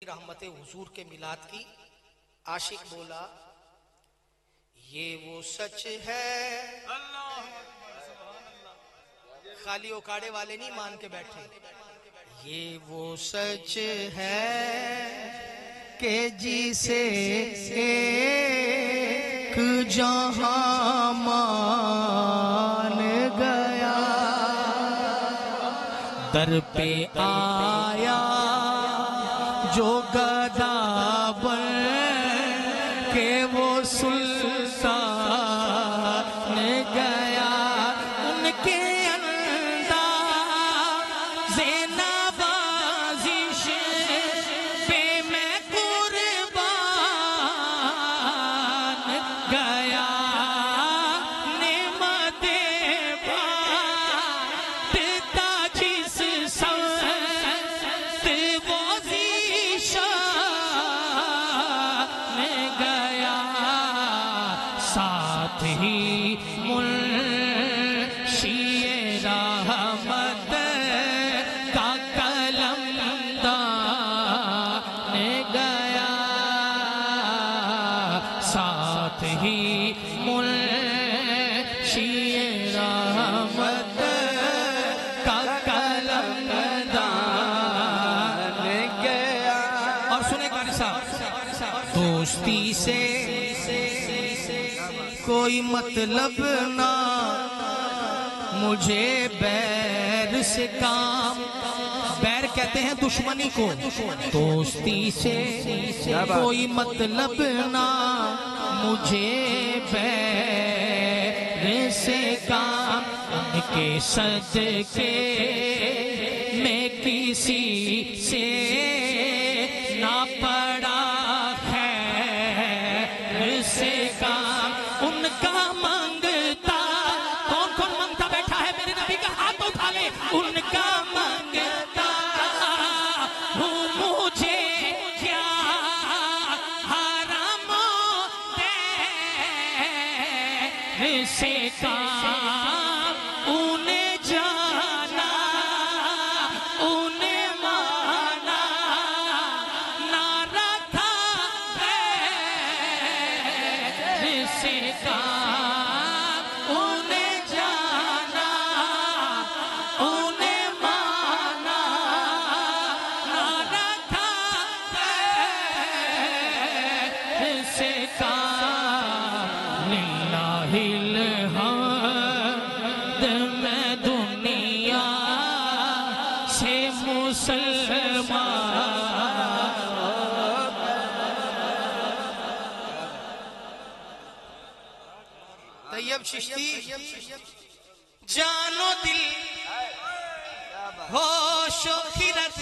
رحمت حضور کے میلاد کی. عاشق بولا یہ وہ سچ ہے. خالی اوکاڑے والے نہیں مان کے بیٹھے. یہ وہ سچ ہے کہ جسے ایک جہاں مان گیا در پہ آیا جو گدا بن کے وہ سلطان گیا. ان کے انداز نوازش پہ میں قربان گیا. نعمت بانٹتا جس سمت وہ ذیشان گیا. ساتھ ہی منشی رحمت کا قلم دان گیا. ساتھ ہی منشی رحمت کا قلم دان گیا. اور سنیں قاری صاحب، دوستی سے کوئی مطلب نہ مجھے بیر سے کام. بیر کہتے ہیں دشمنی کو. دوستی سے کوئی مطلب نہ مجھے بیر سے کام. ان کے صدقے میں کسی سے نہ پڑا خیر سے کام. ان کا مانگتا کون کون مانگتا بیٹھا ہے میرے نبی کا ہاتھ اٹھا لے. ان کا مانگتا ہوں مجھے کیا حرام دیر سے کام. انہیں جانا انہیں مانا نہ رکھا خیر سے کام. انہیں جانا انہیں مانا نہ رکھا خیر سے کام. للہ الحمد میں دنیا سے مسلمان. طیب چشتی جان و دل ہوش و خرد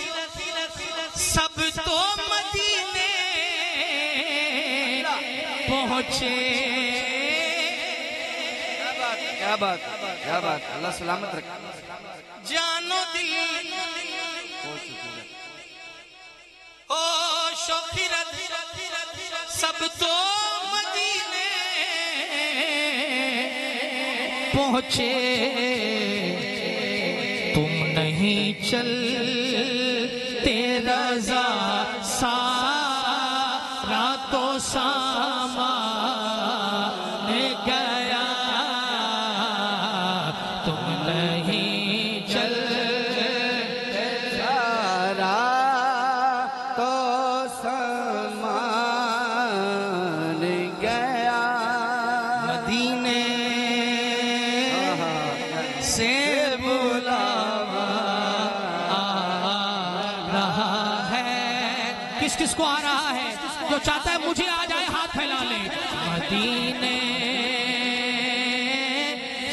سب تو مدینے پہنچے. کیا بات کیا بات. اللہ سلامت رکھے. جان و دل ہوش و خرد سب تو مدینے پہنچے. تم نہیں چلتے رضا سارا تو سامان گیا. تم نہیں چلتے سارا تو سامان گیا. مدینے سے بلاوا آ رہا ہے. کس کس کو آ رہا ہے؟ جو چاہتا ہے مجھے آ جائے ہاتھ پھیلا لے. مدینے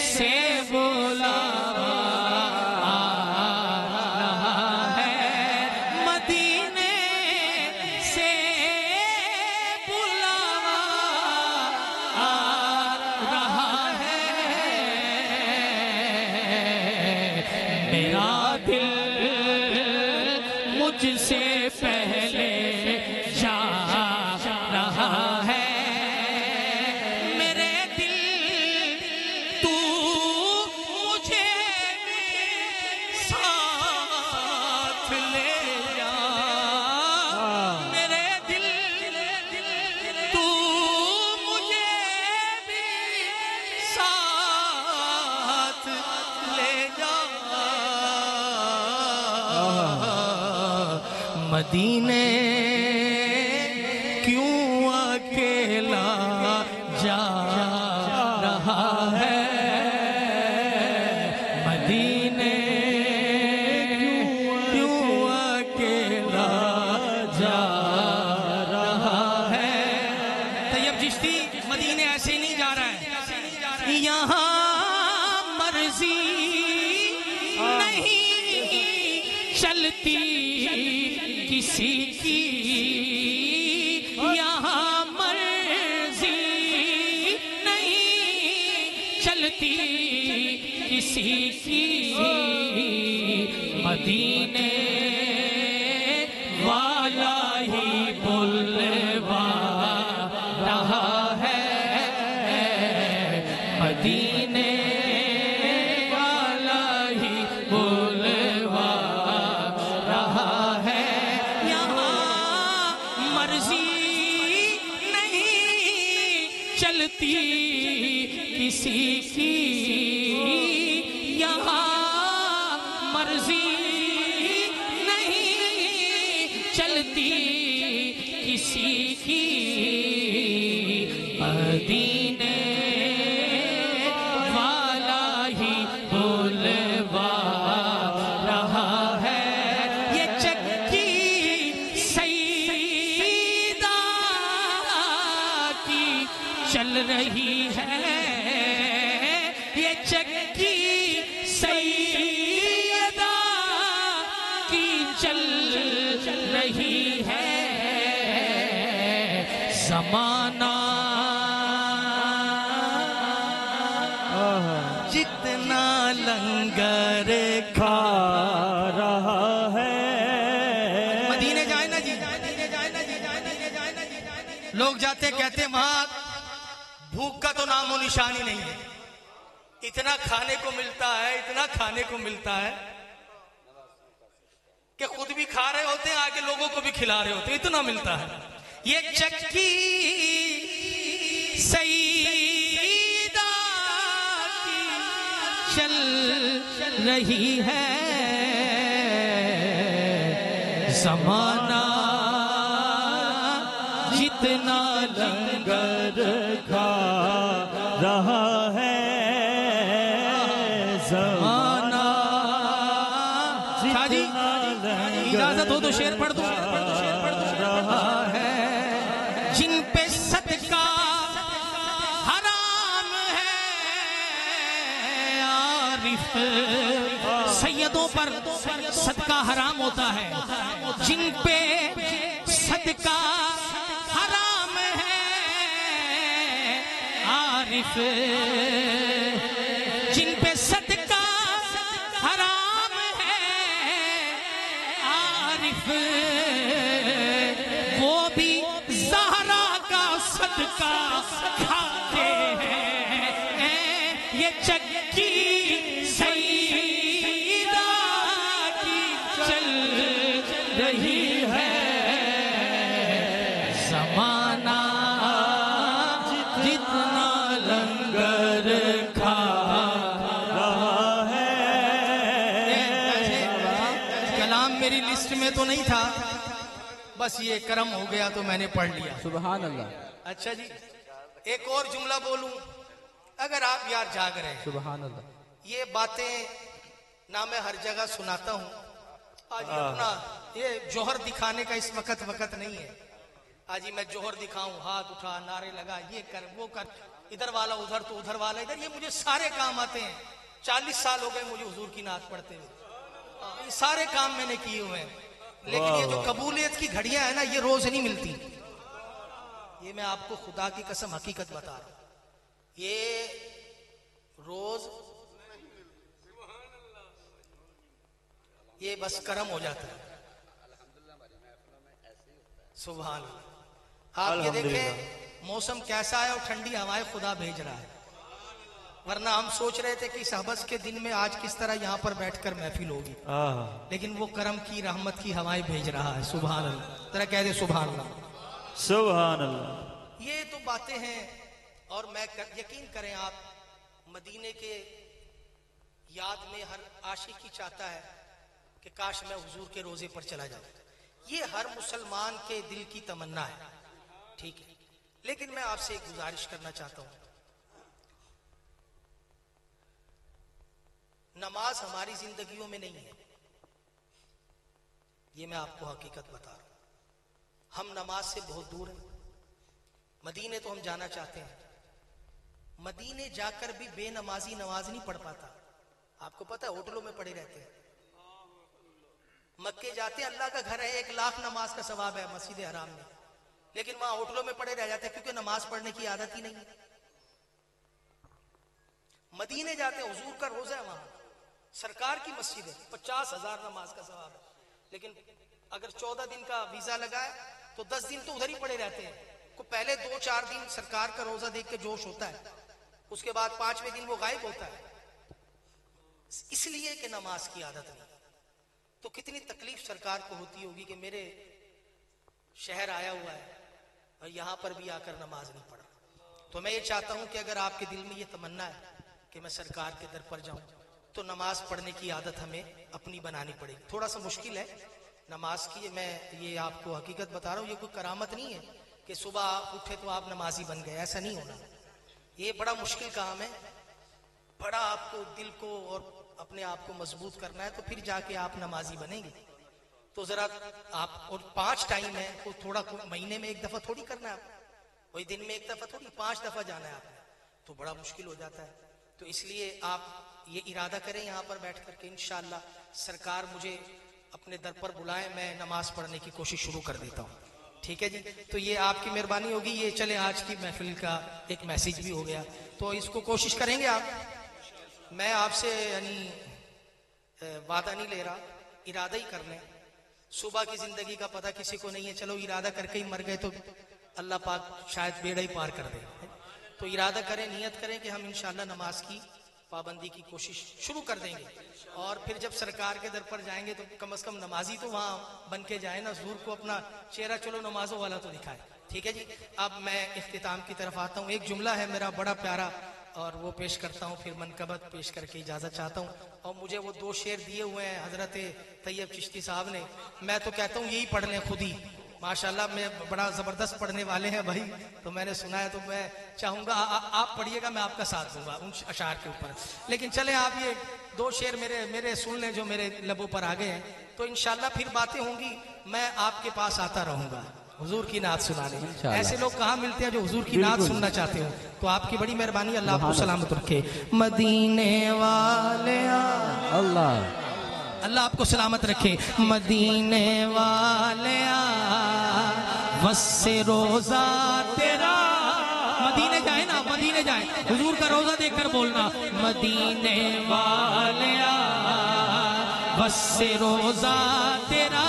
سے بلاوا آ رہا ہے. مدینے سے بلاوا آ رہا ہے. میرا دل مجھ سے پہلے جا رہا ہے. میرے دل تو مجھے ساتھ لے جا. مدینے کیوں اکیلا جا رہا ہے مدینے کیوں اکیلا جا رہا ہے طیب چشتی مدینے ایسے نہیں جا رہا ہے یہاں مرضی نہیں چلتی کسی کی یہاں مرضی نہیں چلتی کسی کی مدینے والا ہی بلوا رہا ہے مدینے والا ہی بلوا رہا ہے چلتی کسی کی یہاں مرضی نہیں چلتی کسی کی مدینے والا ہی بلوا رہا ہے یہ چکی سیدہ کی چل رہی ہے یہ چکی سیدہ کی چل رہی ہے زمانہ جتنا لنگر کھا رہا ہے مدینے جائے نا جی لوگ جاتے کہتے وہاں بھوک کا تو نام و نشانی نہیں ہے اتنا کھانے کو ملتا ہے کہ خود بھی کھا رہے ہوتے ہیں آگے لوگوں کو بھی کھلا رہے ہوتے ہیں اتنا ملتا ہے یہ چکی سیدہ کی چل رہی ہے زمانہ جتنا لنگر کھا رہا ہے زمانہ اجازت ہو تو شعر پڑھ دو رہا ہے جن پہ صدقہ حرام ہے عارف سیدوں پر صدقہ حرام ہوتا ہے جن پہ صدقہ حرام ہے عارف جن پہ صدقہ حرام ہے عارف وہ بھی زہرا کا صدقہ کھاتے ہیں یہ چکی سیدہ کی چل رہی ہے زمانہ جتنا لنگر کھا رہا ہے کلام میری لسٹ میں تو نہیں تھا بس یہ کرم ہو گیا تو میں نے پڑھ لیا سبحان اللہ اچھا جی ایک اور جملہ بولوں اگر آپ یار جاگ رہے ہیں سبحان اللہ یہ باتیں نہ میں ہر جگہ سناتا ہوں آج اپنا یہ جوہر دکھانے کا اس وقت نہیں ہے آج میں جوہر دکھاؤں ہاتھ اٹھا نعرے لگا یہ کر وہ کر ادھر والا ادھر تو ادھر والا ادھر یہ مجھے سارے کام آتے ہیں 40 سال ہو گئے مجھے حضور کی نعت پڑھتے ہوئے یہ سارے کام میں نے کیے ہوئے ہیں لیکن یہ جو قبولیت کی گھڑیاں ہیں نا یہ روز نہیں ملتی یہ میں آپ کو خدا کی قسم حقیقت بتا رہا ہوں یہ روز یہ بس کرم ہو جاتا ہے سبحان اللہ آپ یہ دیکھیں موسم کیسا ہے اور ٹھنڈی ہوائیں خدا بھیج رہا ہے ورنہ ہم سوچ رہے تھے کہ اس حبس کے دن میں آج کس طرح یہاں پر بیٹھ کر محفل ہوگی لیکن وہ کرم کی رحمت کی ہوائیں بھیج رہا ہے سبحان اللہ ذرا کہہ دے سبحان اللہ سبحان اللہ یہ تو باتیں ہیں اور میں یقین کریں آپ مدینے کے یاد میں ہر عاشق ہی چاہتا ہے کہ کاش میں حضور کے روزے پر چلا جاؤں یہ ہر مسلمان کے دل کی تمنا ہے، ٹھیک ہے، لیکن میں آپ سے ایک گزارش کرنا چاہتا ہوں. نماز ہماری زندگیوں میں نہیں ہے، یہ میں آپ کو حقیقت بتا رہا ہوں. ہم نماز سے بہت دور ہیں. مدینے تو ہم جانا چاہتے ہیں، مدینے جا کر بھی بے نمازی نماز نہیں پڑھ پاتا. آپ کو پتہ ہے ہوٹلوں میں پڑے رہتے ہیں. مکے جاتے ہیں، اللہ کا گھر ہے، 1,00,000 نماز کا ثواب ہے مسجد حرام میں، لیکن وہاں ہوٹلوں میں پڑے رہ جاتے ہیں کیونکہ نماز پڑھنے کی عادت ہی نہیں ہے. مدینے جاتے ہیں، حضور کا روزہ ہے وہاں، سرکار کی مسجد ہے، 50,000 نماز کا ثواب ہے، لیکن اگر 14 دن کا ویزا لگا ہے تو 10 دن تو ادھر ہی پڑے رہتے ہیں. کو پہلے 2-4 دن سرکار کا روزہ دیکھ کے جوش ہوتا ہے، اس کے بعد 5ویں دن وہ غائب ہوتا ہے، اس لیے کہ نماز کی عادت نہیں. تو کتنی تکلیف سرکار کو ہوتی ہوگی کہ میرے شہر آیا ہوا ہے اور یہاں پر بھی آ کر نماز نہیں پڑھا. تو میں یہ چاہتا ہوں کہ اگر آپ کے دل میں یہ تمنا ہے کہ میں سرکار کے در پر جاؤں تو نماز پڑھنے کی عادت ہمیں اپنی بنانی پڑے گی. تھوڑا سا مشکل ہے نماز کی، میں یہ آپ کو حقیقت بتا رہا ہوں، یہ کوئی کرامت نہیں ہے کہ صبح اٹھے تو آپ نمازی بن گئے، ایسا نہیں ہونا. یہ بڑا مشکل کام ہے، بڑا آپ کو دل کو اور اپنے آپ کو مضبوط کرنا ہے، تو پھر جا کے آپ نمازی بنیں گے. تو ذرا آپ، اور 5 ٹائم ہے، تو تھوڑا مہینے میں 1 دفعہ تھوڑی کرنا ہے، آپ وہی دن میں 1 دفعہ تھوڑی، 5 دفعہ جانا ہے آپ نے، تو بڑا مشکل ہو جاتا ہے. تو اس لیے آپ یہ ارادہ کریں یہاں پر بیٹھ کر کے انشاءاللہ سرکار مجھے اپنے در پر بلائیں، میں نماز پڑھنے کی کوشش شروع کر دیتا ہوں. ٹھیک ہے جی، تو یہ آپ کی مہربانی ہوگی. یہ چلے آج کی محفل کا ایک میسیج بھی ہو گیا، تو اس کو کوشش کریں گے آپ. میں آپ سے یعنی وعدہ نہیں لے رہا، ارادہ ہی کر لیں. صبح کی زندگی کا پتہ کسی کو نہیں ہے، چلو ارادہ کر کے ہی مر گئے تو اللہ پاک شاید بیڑا ہی پار کر دے. تو ارادہ کریں، نیت کریں کہ ہم انشاءاللہ نماز کی پابندی کی کوشش شروع کر دیں گے. اور پھر جب سرکار کے در پر جائیں گے تو کم از کم نمازی تو وہاں بن کے جائیں نا، حضور کو اپنا چہرہ چلو نمازوں والا تو دکھائے. ٹھیک ہے جی، اب میں اختتام کی طرف آتا ہوں. ایک جملہ ہے میرا بڑا پیارا اور وہ پیش کرتا ہوں، پھر منقبت پیش کر کے اجازت چاہتا ہوں. اور مجھے وہ 2 شعر دیے ہوئے ہیں حضرت طیب چشتی صاحب نے، میں تو کہتا ہوں یہی پڑھ لیں خود ہی. ماشاءاللہ میں بڑا زبردست پڑھنے والے ہیں بھائی، تو میں نے سنا ہے، تو میں چاہوں گا آپ پڑھیے گا، میں آپ کا ساتھ دوں گا ان اشعار کے اوپر. لیکن چلیں آپ یہ 2 شعر میرے سن لیں جو میرے لبوں پر آ گئے ہیں، تو انشاءاللہ پھر باتیں ہوں گی. میں آپ کے پاس آتا رہوں گا حضور کی نعت سنانے. ایسے لوگ کہاں ملتے ہیں جو حضور کی نعت سننا چاہتے ہوں، تو آپ کی بڑی مہربانی، اللہ آپ کو سلامت رکھے. مدینے والے اللہ آپ کو سلامت رکھے. مدینے والے وس روزہ تیرا، مدینے جائیں نا، مدینے جائیں، حضور کا روزہ دیکھ کر بولنا. مدینے والے وس روزہ تیرا،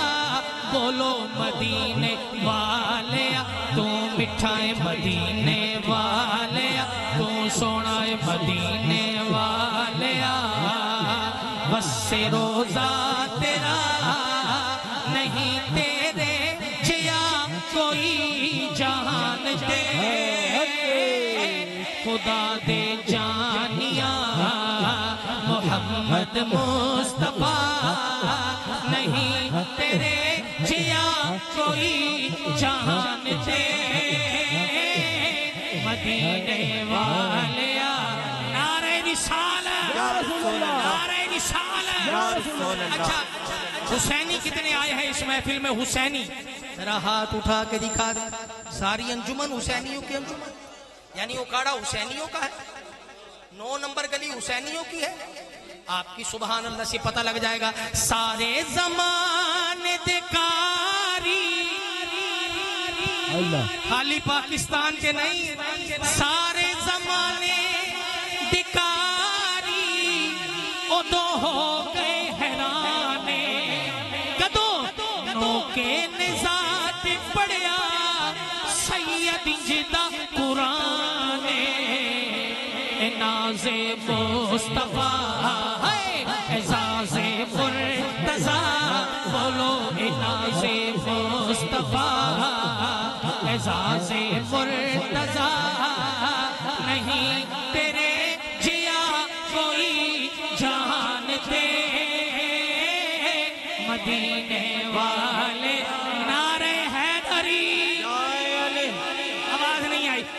بولو مدینے والے تو مٹھائے، مدینے والے تو سونا، مدینے والے بس روزہ تیرا نہیں تیرے جیا کوئی جہان دے، خدا دے جانیا محمد مصطفیٰ، نہیں تیرے جیا کوئی جہان دے. مدینے والیا نعرہ رسالت، نعرہ رسالت. اچھا حسینی کتنے آئے ہیں اس محفل میں؟ حسینی ذرا ہاتھ اٹھا کے دکھا دیں. ساری انجمن حسینیوں کی انجمن، یعنی اکاڑا حسینیوں کا ہے، 9 نمبر گلی حسینیوں کی ہے. آپ کی سبحان اللہ سے پتہ لگ جائے گا. سارے زمانے دکاری، خالی پاکستان کے نہیں، سارے زمانے دکاری ادو ہو گئے حیرانے، کدو نو کے نزاد پڑیا سید جدہ قرآن، ناز مصطفیٰ اعزاز مرتضیٰ، بولو ناز مصطفیٰ اعزاز مرتضیٰ، نہیں تیرے جیا کوئی جہان دے. مدینے والے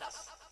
10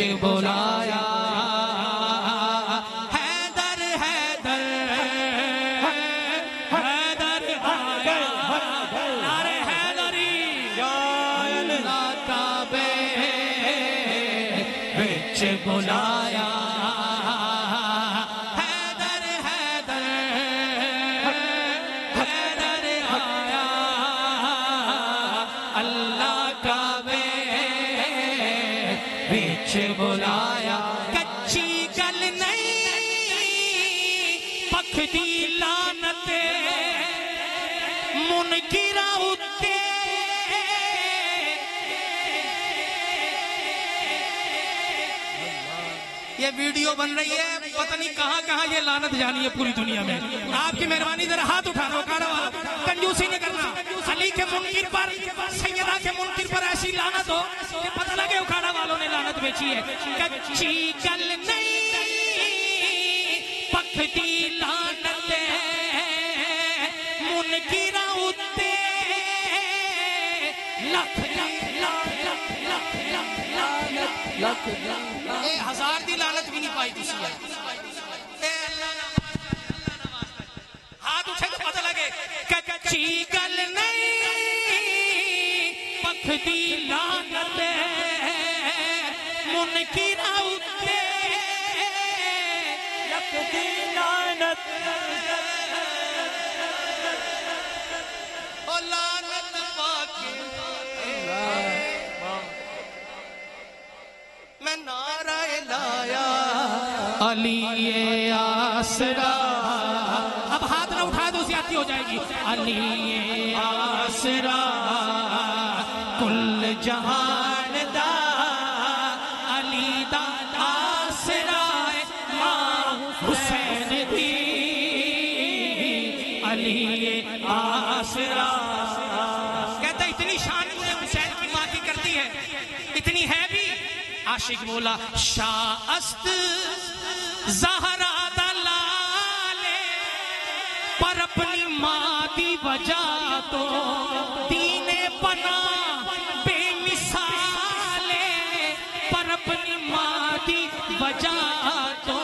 بلایا حیدر حیدر حیدر آیا نعرہ حیدری اللہ کعبے وچ بلایا حیدر حیدر حیدر آیا اللہ کعبے وچ بلایا کچی گل نہیں پکھدی لعنت منکراں اُتے یہ ویڈیو بن رہی ہے پتہ نہیں کہاں کہاں یہ لعنت جانی ہے پوری دنیا میں آپ کی مہربانی ذرا ہاتھ اٹھانا اکھاڑا والا کنجوسی نہیں کرنا علی کے منکر پر سیدہ کے منکر پر ایسی لعنت ہو کہ پتہ لگے اکھاڑا والوں نے لعنت بیچی ہے کچی گل نہیں پکھدی لعنت منکراں اُتے لکھ لکھ لکھ لکھ لکھ اے ہزار دی لعنت بھی نہیں پائی تسی اے اللہ ہاتھ اٹھے تو پتہ لگے کچی گل نہیں پکھدی لعنت منکراں اُتے لکھدی لعنت او لعنت پاکے میں نعرہ لایا علی آسرا اب ہاتھ نہ اٹھا دو زیادتی ہو جائے گی علی آسرا کل جہان دا علی دا آسرا ماں حسین دی علی آسرا کہتا ہے اتنی شان مجھے حسین کی ماں کی کرتی ہے اتنی ہے بھی عاشق بولا شاہ است زہرا دلالے پر اپنی ماں دی وجہ تو دین بنا بے مثالے پر اپنی ماں دی وجہ تو